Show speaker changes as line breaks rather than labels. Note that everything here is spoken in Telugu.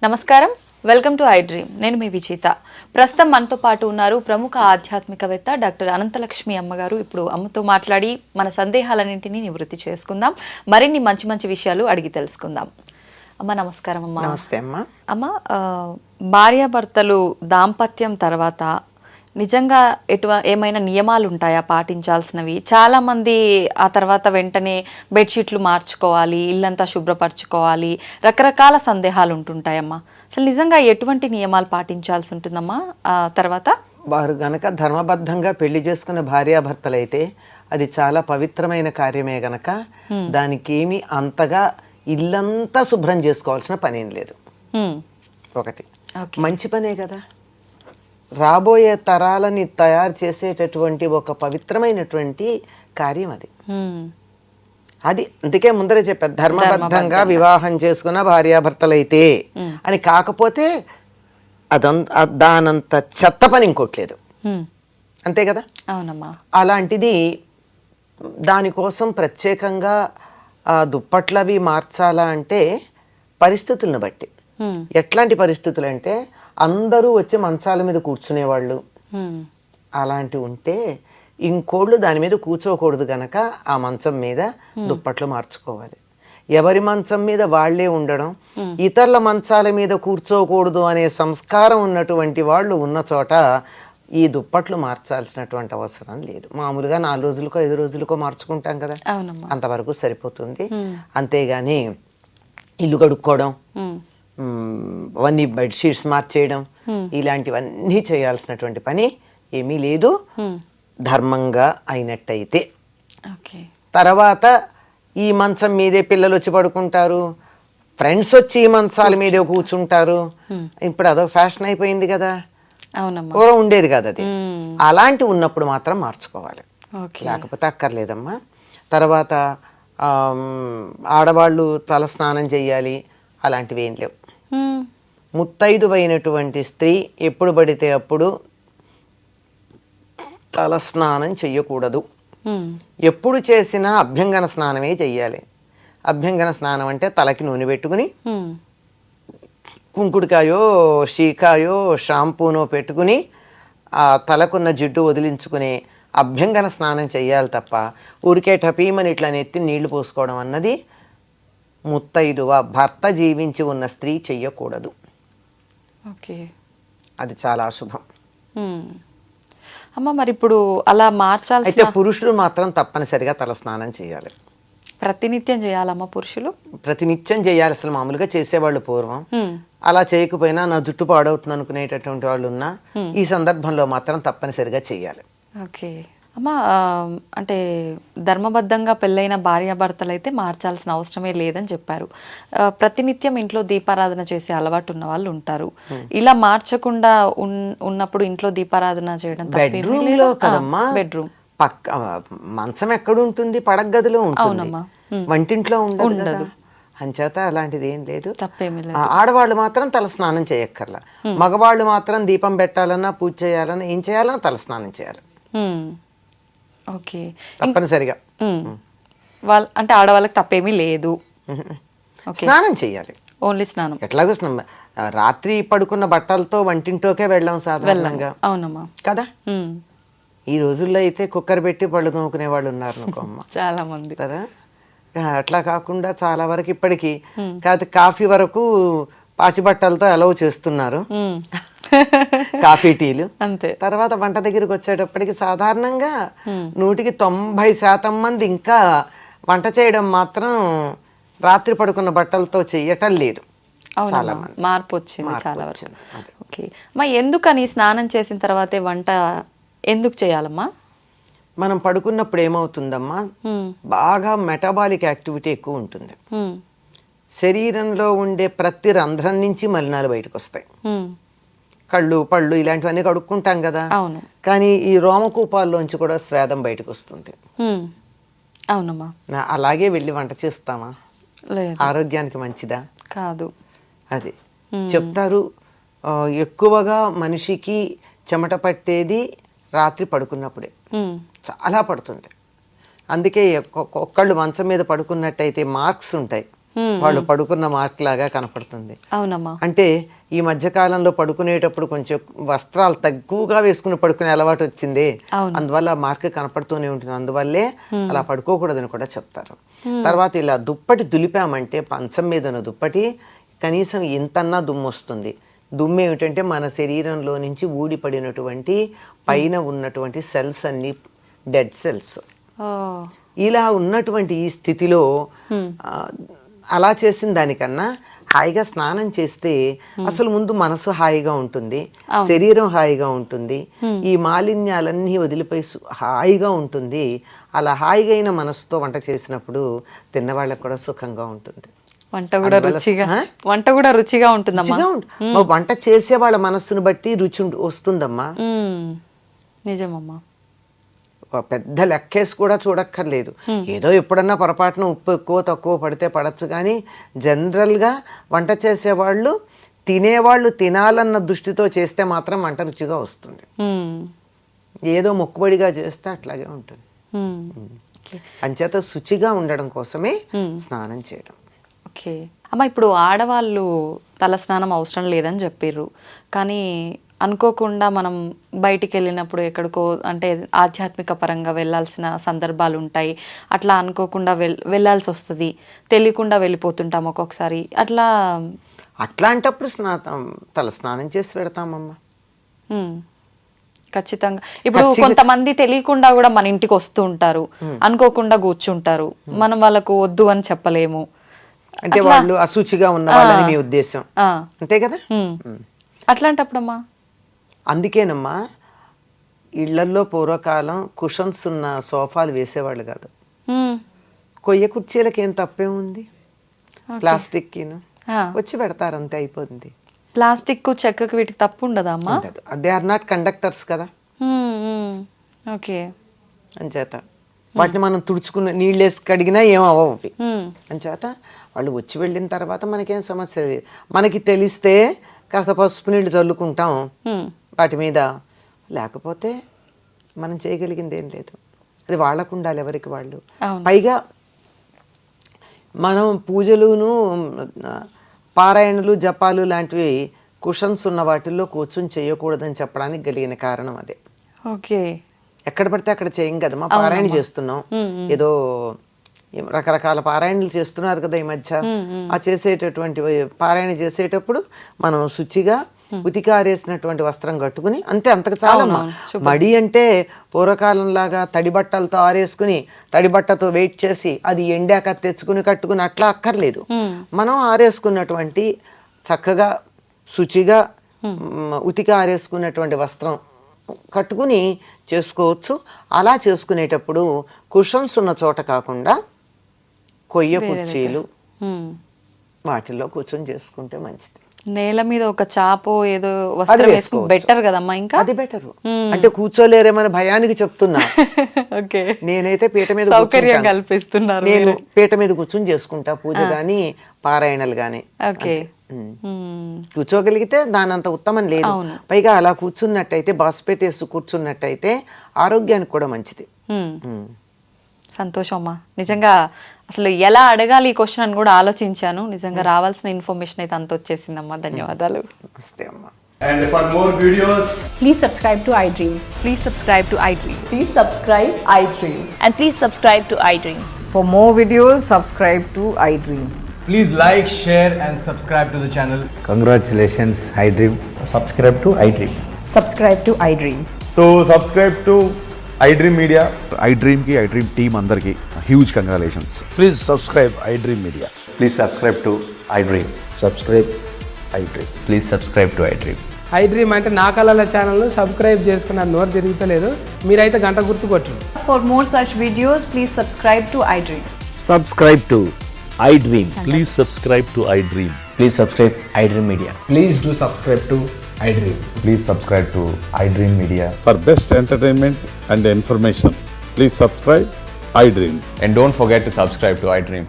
నమస్కారం, వెల్కమ్ టు ఐ డ్రీమ్. నేను మీ విజేత. ప్రస్తుతం మనతో పాటు ఉన్నారు ప్రముఖ ఆధ్యాత్మికవేత్త డాక్టర్ అనంతలక్ష్మి అమ్మగారు. ఇప్పుడు అమ్మతో మాట్లాడి మన సందేహాలన్నింటినీ నివృత్తి చేసుకుందాం, మరిన్ని మంచి మంచి విషయాలు అడిగి తెలుసుకుందాం. అమ్మ నమస్కారం. అమ్మ
నమస్తే అమ్మ.
అమ్మ, భార్యాభర్తలు దాంపత్యం తర్వాత నిజంగా ఏమైనా నియమాలు ఉంటాయా పాటించాల్సినవి? చాలామంది ఆ తర్వాత వెంటనే బెడ్షీట్లు మార్చుకోవాలి, ఇల్లంతా శుభ్రపరచుకోవాలి, రకరకాల సందేహాలు ఉంటుంటాయమ్మా. అసలు నిజంగా ఎటువంటి నియమాలు పాటించాల్సి ఉంటుందమ్మా ఆ తర్వాత?
వారు గనక ధర్మబద్ధంగా పెళ్లి చేసుకున్న భార్యాభర్తలైతే అది చాలా పవిత్రమైన కార్యమే గనక దానికి ఏమి అంతగా ఇల్లంతా శుభ్రం చేసుకోవాల్సిన పనేం లేదు. ఒకటి మంచి పనే కదా, రాబోయే తరాలని తయారు చేసేటటువంటి ఒక పవిత్రమైనటువంటి కార్యం అది. అది అందుకే ముందరే చెప్పారు, ధర్మబద్ధంగా వివాహం చేసుకున్న భార్యాభర్తలైతే అని. కాకపోతే దానంత చెత్త పని ఇంకోట్లేదు, అంతే కదా.
అవునమ్మా.
అలాంటిది దానికోసం ప్రత్యేకంగా దుప్పట్లవి మార్చాలా అంటే పరిస్థితులను బట్టి. ఎట్లాంటి పరిస్థితులు అంటే అందరూ వచ్చి మంచాల మీద కూర్చునేవాళ్ళు అలాంటివి ఉంటే ఇంకోళ్ళు దాని మీద కూర్చోకూడదు గనక ఆ మంచం మీద దుప్పట్లు మార్చుకోవాలి. ఎవరి మంచం మీద వాళ్లే ఉండడం, ఇతరుల మంచాల మీద కూర్చోకూడదు అనే సంస్కారం ఉన్నటువంటి వాళ్ళు ఉన్న చోట ఈ దుప్పట్లు మార్చాల్సినటువంటి అవసరం లేదు. మామూలుగా 4 రోజులకో 5 రోజులకో మార్చుకుంటాం కదా, అంతవరకు సరిపోతుంది. అంతేగాని ఇల్లు కడుక్కోవడం, అవన్నీ బెడ్షీట్స్ మార్చేయడం, ఇలాంటివన్నీ చేయాల్సినటువంటి పని ఏమీ లేదు ధర్మంగా అయినట్టయితే. తర్వాత ఈ మంచం మీదే పిల్లలు వచ్చి పడుకుంటారు, ఫ్రెండ్స్ వచ్చి ఈ మంచాల మీదే కూర్చుంటారు. ఇప్పుడు అదొక ఫ్యాషన్ అయిపోయింది కదా, పూర్వం ఉండేది కదా అది. అలాంటి ఉన్నప్పుడు మాత్రం మార్చుకోవాలి, లేకపోతే అక్కర్లేదమ్మా. తర్వాత ఆడవాళ్ళు తల స్నానం చెయ్యాలి, అలాంటివి ఏం లేవు. ముత్తైదువైనటువంటి స్త్రీ ఎప్పుడు పడితే అప్పుడు తల స్నానం చెయ్యకూడదు. ఎప్పుడు చేసినా అభ్యంగన స్నానమే చెయ్యాలి. అభ్యంగన స్నానం అంటే తలకి నూనె పెట్టుకుని కుంకుడుకాయో షీకాయో షాంపూనో పెట్టుకుని ఆ తలకున్న జిడ్డు వదిలించుకుని అభ్యంగన స్నానం చెయ్యాలి తప్ప ఊరికే టపీమని ఇట్లా నెత్తి నీళ్లు పోసుకోవడం అన్నది ముత్తైదువ భర్త జీవించి ఉన్న స్త్రీ చెయ్యకూడదు. అది చాలా అశుభం.
అమ్మ, మరి ఇప్పుడు అలా మార్చాలి
అయితే పురుషులు మాత్రం తప్పనిసరిగా తల స్నానం చేయాలి.
ప్రతినిత్యం చేయాలమ్మా పురుషులు?
ప్రతినిత్యం చేయాలి. అసలు మామూలుగా చేసేవాళ్ళు పూర్వం. అలా చేయకపోయినా నా జుట్టు పాడవుతుంది అనుకునేటటువంటి వాళ్ళు ఉన్నా ఈ సందర్భంలో మాత్రం తప్పనిసరిగా చేయాలి.
ఓకే అమ్మ, అంటే ధర్మబద్ధంగా పెళ్ళైన భార్యాభర్తలు అయితే మార్చాల్సిన అవసరమే లేదని చెప్పారు. ప్రతినిత్యం ఇంట్లో దీపారాధన చేసే అలవాటు ఉన్న వాళ్ళు ఉంటారు. ఇలా మార్చకుండా ఉన్నప్పుడు ఇంట్లో దీపారాధన చేయడం
బెడ్రూమ్ లో కదమ్మా.
బెడ్రూమ్
పక్క మంచం ఎక్కడ ఉంటుంది, పడగదిలో ఉంటుంది, వంటింట్లో ఉండదు. అంచేత అలాంటిది ఏం లేదు,
తప్పేమీ లేదు.
ఆడవాళ్ళు మాత్రం తల స్నానం చేయక్కర్లా. మగవాళ్ళు మాత్రం దీపం పెట్టాలన్నా పూజ చేయాలన్నా ఏం చేయాలన్నా తల స్నానం చేయాలి.
ఓకే,
తప్పనిసరిగా.
వాళ్ళ అంటే ఆడవాళ్ళకి తప్పేమీ లేదు,
స్నానం చేయాలి.
ఓన్లీ స్నానం.
ఎట్లాగో రాత్రి పడుకున్న బట్టలతో వంటింటోకే వెళ్ళాం సాధారణంగా.
అవునమ్మా కదా.
ఈ రోజుల్లో అయితే కుక్కర్ పెట్టి పళ్ళు తోముకునే వాళ్ళు ఉన్నారు అనుకోమ్మ,
చాలా మంది
కదా. అట్లా కాకుండా చాలా వరకు ఇప్పటికీ కాదు కాఫీ వరకు పాచి బట్టలతో అలవ్ చేస్తున్నారు, కాఫీ టీలు.
అంతే.
తర్వాత వంట దగ్గరికి వచ్చేటప్పటికి సాధారణంగా 190% మంది ఇంకా వంట చేయడం మాత్రం రాత్రి పడుకున్న బట్టలతో చెయ్యటం లేదు. చాలా మంది
మార్పు వచ్చింది చాలా వరకు. ఓకే అమ్మా, ఎందుకని స్నానం చేసిన తర్వాతే వంట ఎందుకు చేయాలమ్మా?
మనం పడుకున్నప్పుడు ఏమవుతుందమ్మా, బాగా మెటబాలిక్ యాక్టివిటీ ఎక్కువ ఉంటుంది. శరీరంలో ఉండే ప్రతి రంధ్రం నుంచి మలినాలు బయటకు వస్తాయి. కళ్ళు పళ్ళు ఇలాంటివన్నీ కడుక్కుంటాం కదా, కానీ ఈ రోమకూపాల్లోంచి కూడా స్వేదం బయటకు వస్తుంది.
అవునమ్మా.
అలాగే వెళ్ళి వంట చేస్తామా? ఆరోగ్యానికి మంచిదా? కాదు. అది చెప్తారు, ఎక్కువగా మనిషికి చెమట పట్టేది రాత్రి పడుకున్నప్పుడే, చాలా పడుతుంది. అందుకే ఒక్కళ్ళు మంచం మీద పడుకున్నట్టయితే మార్క్స్ ఉంటాయి, వాళ్ళు పడుకున్న మార్క్ లాగా కనపడుతుంది.
అవునమ్మా.
అంటే ఈ మధ్య కాలంలో పడుకునేటప్పుడు కొంచెం వస్త్రాలు తక్కువగా వేసుకుని పడుకునే అలవాటు వచ్చింది, అందువల్ల మార్క్ కనపడుతూనే ఉంటుంది, అందువల్లే అలా పడుకోకూడదని కూడా చెప్తారు. తర్వాత ఇలా దుప్పటి దులిపామంటే పంచం మీద ఉన్న దుప్పటి కనీసం ఇంతన్నా దుమ్ము వస్తుంది. దుమ్ము ఏమిటంటే మన శరీరంలో నుంచి ఊడిపడినటువంటి పైన ఉన్నటువంటి సెల్స్ అన్ని డెడ్ సెల్స్. ఇలా ఉన్నటువంటి ఈ స్థితిలో అలా చేసిన దానికన్నా హాయిగా స్నానం చేస్తే అసలు ముందు మనసు హాయిగా ఉంటుంది, శరీరం హాయిగా ఉంటుంది, ఈ మాలిన్యాలన్నీ వదిలిపోయి హాయిగా ఉంటుంది. అలా హాయిగా అయిన మనసుతో వంట చేసినప్పుడు తిన్నవాళ్ళకు కూడా సుఖంగా ఉంటుంది.
వంట కూడా రుచిగా ఉంటుందమ్మా.
వంట చేసే వాళ్ళ మనస్సును బట్టి రుచి వస్తుందమ్మా.
నిజమమ్మా.
పెద్ద లెక్కేసి కూడా చూడక్కర్లేదు, ఏదో ఎప్పుడన్నా పొరపాటున ఉప్పు ఎక్కువ తక్కువ పడితే పడచ్చు, కానీ జనరల్గా వంట చేసేవాళ్ళు తినేవాళ్ళు తినాలన్న దృష్టితో చేస్తే మాత్రం వంట రుచిగా వస్తుంది. ఏదో మొక్కుబడిగా చేస్తే అట్లాగే ఉంటుంది. అంచేత శుచిగా ఉండడం కోసమే స్నానం చేయడం.
ఓకే అమ్మ, ఇప్పుడు ఆడవాళ్ళు తల స్నానం అవసరం లేదని చెప్పారు, కానీ అనుకోకుండా మనం బయటికి వెళ్ళినప్పుడు ఎక్కడికో అంటే ఆధ్యాత్మిక పరంగా వెళ్ళాల్సిన సందర్భాలు ఉంటాయి, అట్లా అనుకోకుండా వెళ్ళాల్సి వస్తుంది, తెలియకుండా వెళ్ళిపోతుంటాం ఒక్కొక్కసారి.
అట్లాంటప్పుడు తల స్నానం చేసి పెడతామమ్మా.
ఖచ్చితంగా. ఇప్పుడు కొంతమంది తెలియకుండా కూడా మన ఇంటికి వస్తూ ఉంటారు, అనుకోకుండా కూర్చుంటారు, మనం వాళ్ళకు వద్దు అని చెప్పలేము.
అంటే వాళ్ళు అశుచిగా ఉన్న వాళ్ళని మీ ఉద్దేశం, అంతే కదా?
అట్లాంటప్పుడమ్మా,
అందుకేనమ్మా ఇళ్లల్లో పూర్వకాలం కుషన్స్ ఉన్న సోఫాలు వేసేవాళ్ళు కాదు. కొయ్య కుర్చీలకి ఏం తప్పే ఉంది, ప్లాస్టిక్ వచ్చి పెడతారు, అంతే అయిపోతుంది.
ప్లాస్టిక్ చెక్కకి వీటికి తప్పు ఉండదమ్మా?
దే ఆర్ నాట్ కండక్టర్స్ కదా.
ఓకే.
అంచేత వాటిని మనం తుడుచుకున్న నీళ్ళేసి కడిగినా ఏమవ్వవు అవి. అంచేత వాళ్ళు వచ్చి వెళ్ళిన తర్వాత మనకేం సమస్య లేదు. మనకి తెలిస్తే కాస్త పసుపు నీళ్ళు చల్లుకుంటాం వాటి మీద, లేకపోతే మనం చేయగలిగింది ఏం లేదు. అది వాళ్ళకు ఉండాలి, ఎవరికి వాళ్ళు. పైగా మనం పూజలును పారాయణలు జపాలు లాంటివి కుషన్స్ ఉన్న వాటిల్లో కూర్చొని చేయకూడదని చెప్పడానికి కలిగిన కారణం అదే.
ఓకే.
ఎక్కడ పడితే అక్కడ చేయం కదమ్మా, పారాయణ చేస్తున్నాం, ఏదో రకరకాల పారాయణలు చేస్తున్నారు కదా ఈ మధ్య. ఆ చేసేటటువంటి పారాయణ చేసేటప్పుడు మనం శుచిగా ఉతికి ఆరేసినటువంటి వస్త్రం కట్టుకుని అంతే, అంతకు చాలమ్మా. మడి అంటే పూర్వకాలం లాగా తడి బట్టలతో ఆరేసుకుని తడి బట్టతో వెయిట్ చేసి అది ఎండాక తెచ్చుకుని కట్టుకుని అట్లా అక్కర్లేదు. మనం ఆరేసుకున్నటువంటి చక్కగా శుచిగా ఉతికి ఆరేసుకున్నటువంటి వస్త్రం కట్టుకుని చేసుకోవచ్చు. అలా చేసుకునేటప్పుడు కుషన్స్ ఉన్న చోట కాకుండా కొయ్య కుర్చీలు వాటిల్లో కూర్చొని చేసుకుంటే మంచిది.
నేల మీద ఒక చాపో ఏదో వస్త్రం వేసుకుంటే బెటర్ కదమ్మా. ఇంకా అది
బెటర్. అంటే కూర్చోలేరేమని భయానికి చెప్తున్నా. నేనైతే పీట మీద
సౌకర్యం కల్పిస్తున్నారు.
నేను పీట మీద కూర్చొని చేసుకుంటా పూజ గాని పారాయణలు గాని. కూర్చోగలిగితే దానంత ఉత్తమం లేదు. పైగా అలా కూర్చున్నట్టయితే బాస్పెట్టేసి కూర్చున్నట్టయితే ఆరోగ్యానికి కూడా మంచిది.
సంతోషం అమ్మా. నిజంగా అసలు ఎలా అడగాలి ఈ క్వశ్చన్ అని కూడా ఆలోచించాను. నిజంగా రావాల్సిన ఇన్ఫర్మేషన్ అయితే అంత వచ్చేసిందమ్మా. ధన్యవాదాలు.
నమస్తే అమ్మా.
And for more videos,
please subscribe to iDream.
Please subscribe to iDream.
Please subscribe iDream.
And please subscribe to iDream.
For more videos, subscribe to iDream.
please like, share and subscribe to the channel.
Congratulations, iDream.
Subscribe to iDream.
Subscribe to iDream.
So subscribe to iDream Media.
iDream ki iDream team andarki huge congratulations.
Please subscribe iDream Media.
Please subscribe to iDream.
Subscribe iDream.
Please subscribe to iDream.
iDream అంటే నా కళల ఛానల్ను సబ్స్క్రైబ్ చేసుకున్న నోరు తిరుగుతలేదు, మీరైతే గంట గుర్తు కొట్టండి.
For more such videos, please subscribe to iDream.
Subscribe to iDream.
Please subscribe to iDream.
Please subscribe iDream Media.
Please do subscribe to iDream.
Please subscribe to iDream Media.
For best entertainment and information, please subscribe iDream.
And don't forget to subscribe to iDream.